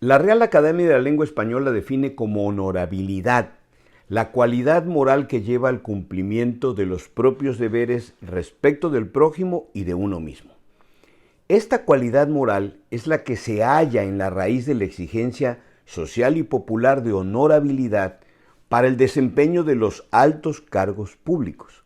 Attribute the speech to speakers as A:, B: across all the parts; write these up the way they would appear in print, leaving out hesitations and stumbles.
A: La Real Academia de la Lengua Española define como honorabilidad la cualidad moral que lleva al cumplimiento de los propios deberes respecto del prójimo y de uno mismo. Esta cualidad moral es la que se halla en la raíz de la exigencia social y popular de honorabilidad para el desempeño de los altos cargos públicos.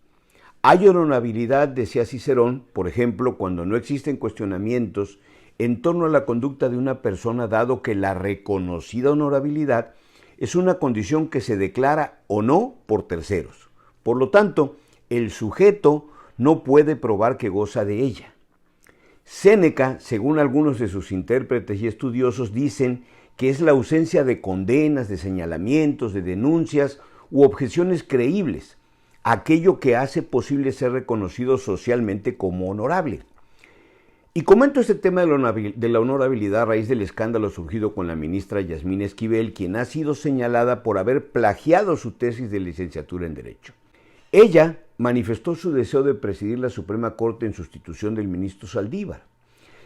A: Hay honorabilidad, decía Cicerón, por ejemplo, cuando no existen cuestionamientos en torno a la conducta de una persona, dado que la reconocida honorabilidad es una condición que se declara o no por terceros. Por lo tanto, el sujeto no puede probar que goza de ella. Séneca, según algunos de sus intérpretes y estudiosos, dicen que es la ausencia de condenas, de señalamientos, de denuncias u objeciones creíbles, aquello que hace posible ser reconocido socialmente como honorable. Y comento este tema de la honorabilidad a raíz del escándalo surgido con la ministra Yasmín Esquivel, quien ha sido señalada por haber plagiado su tesis de licenciatura en Derecho. Ella manifestó su deseo de presidir la Suprema Corte en sustitución del ministro Saldívar.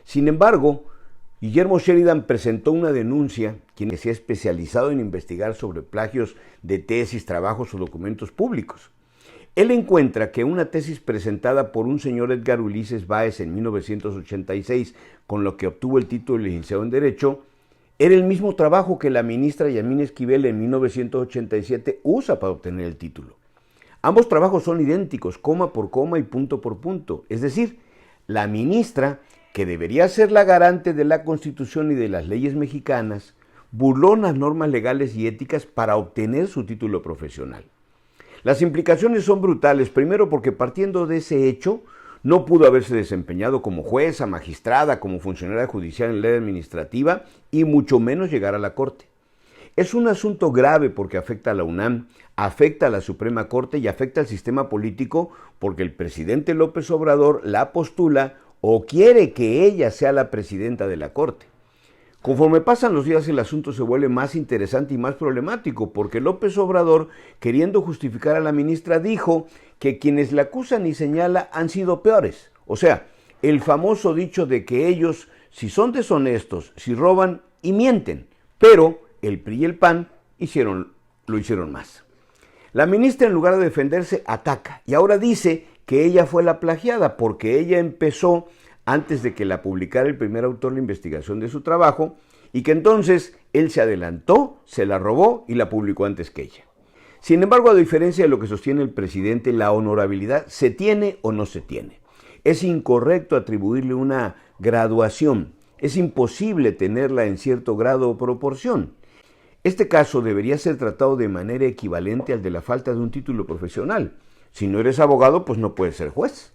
A: Sin embargo, Guillermo Sheridan presentó una denuncia, quien se ha especializado en investigar sobre plagios de tesis, trabajos o documentos públicos. Él encuentra que una tesis presentada por un señor Edgar Ulises Báez en 1986, con lo que obtuvo el título de licenciado en Derecho, era el mismo trabajo que la ministra Yasmín Esquivel en 1987 usa para obtener el título. Ambos trabajos son idénticos, coma por coma y punto por punto. Es decir, la ministra, que debería ser la garante de la Constitución y de las leyes mexicanas, burló las normas legales y éticas para obtener su título profesional. Las implicaciones son brutales, primero porque partiendo de ese hecho, no pudo haberse desempeñado como jueza, magistrada, como funcionaria judicial en ley administrativa y mucho menos llegar a la Corte. Es un asunto grave porque afecta a la UNAM, afecta a la Suprema Corte y afecta al sistema político porque el presidente López Obrador la postula o quiere que ella sea la presidenta de la Corte. Conforme pasan los días, el asunto se vuelve más interesante y más problemático, porque López Obrador, queriendo justificar a la ministra, dijo que quienes la acusan y señala han sido peores. O sea, el famoso dicho de que ellos, si son deshonestos, si roban y mienten, pero el PRI y el PAN lo hicieron más. La ministra, en lugar de defenderse, ataca y ahora dice que ella fue la plagiada porque ella empezó antes de que la publicara el primer autor la investigación de su trabajo, y que entonces él se adelantó, se la robó y la publicó antes que ella. Sin embargo, a diferencia de lo que sostiene el presidente, la honorabilidad se tiene o no se tiene. Es incorrecto atribuirle una graduación, es imposible tenerla en cierto grado o proporción. Este caso debería ser tratado de manera equivalente al de la falta de un título profesional. Si no eres abogado, pues no puedes ser juez.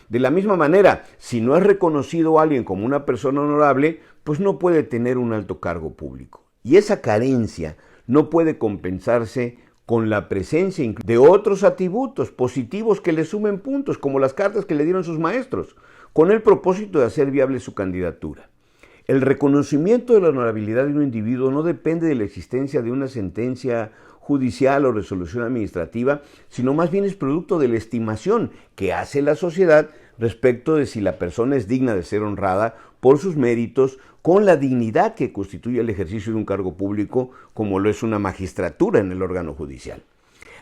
A: De la misma manera, si no es reconocido a alguien como una persona honorable, pues no puede tener un alto cargo público. Y esa carencia no puede compensarse con la presencia de otros atributos positivos que le sumen puntos, como las cartas que le dieron sus maestros, con el propósito de hacer viable su candidatura. El reconocimiento de la honorabilidad de un individuo no depende de la existencia de una sentencia judicial o resolución administrativa, sino más bien es producto de la estimación que hace la sociedad respecto de si la persona es digna de ser honrada por sus méritos con la dignidad que constituye el ejercicio de un cargo público, como lo es una magistratura en el órgano judicial.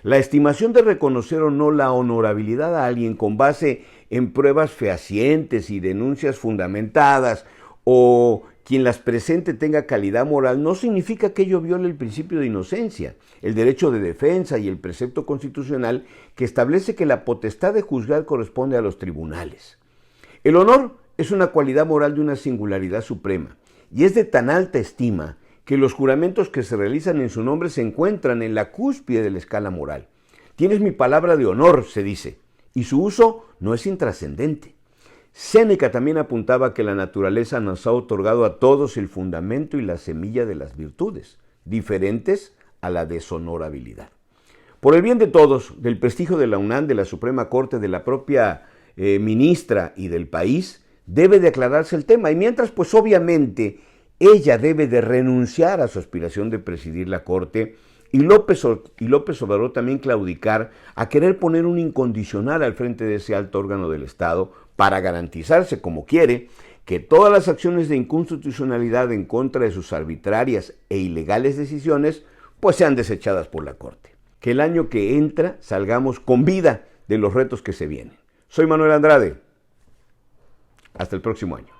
A: La estimación de reconocer o no la honorabilidad a alguien con base en pruebas fehacientes y denuncias fundamentadas o quien las presente tenga calidad moral no significa que ello viole el principio de inocencia, el derecho de defensa y el precepto constitucional que establece que la potestad de juzgar corresponde a los tribunales. El honor es una cualidad moral de una singularidad suprema y es de tan alta estima que los juramentos que se realizan en su nombre se encuentran en la cúspide de la escala moral. Tienes mi palabra de honor, se dice, y su uso no es intrascendente. Séneca también apuntaba que la naturaleza nos ha otorgado a todos el fundamento y la semilla de las virtudes, diferentes a la deshonorabilidad. Por el bien de todos, del prestigio de la UNAM, de la Suprema Corte, de la propia ministra y del país, debe de aclararse el tema. Y mientras, pues obviamente, ella debe de renunciar a su aspiración de presidir la Corte y López Obrador también claudicar a querer poner un incondicional al frente de ese alto órgano del Estado para garantizarse, como quiere, que todas las acciones de inconstitucionalidad en contra de sus arbitrarias e ilegales decisiones pues sean desechadas por la Corte. Que el año que entra salgamos con vida de los retos que se vienen. Soy Manuel Andrade. Hasta el próximo año.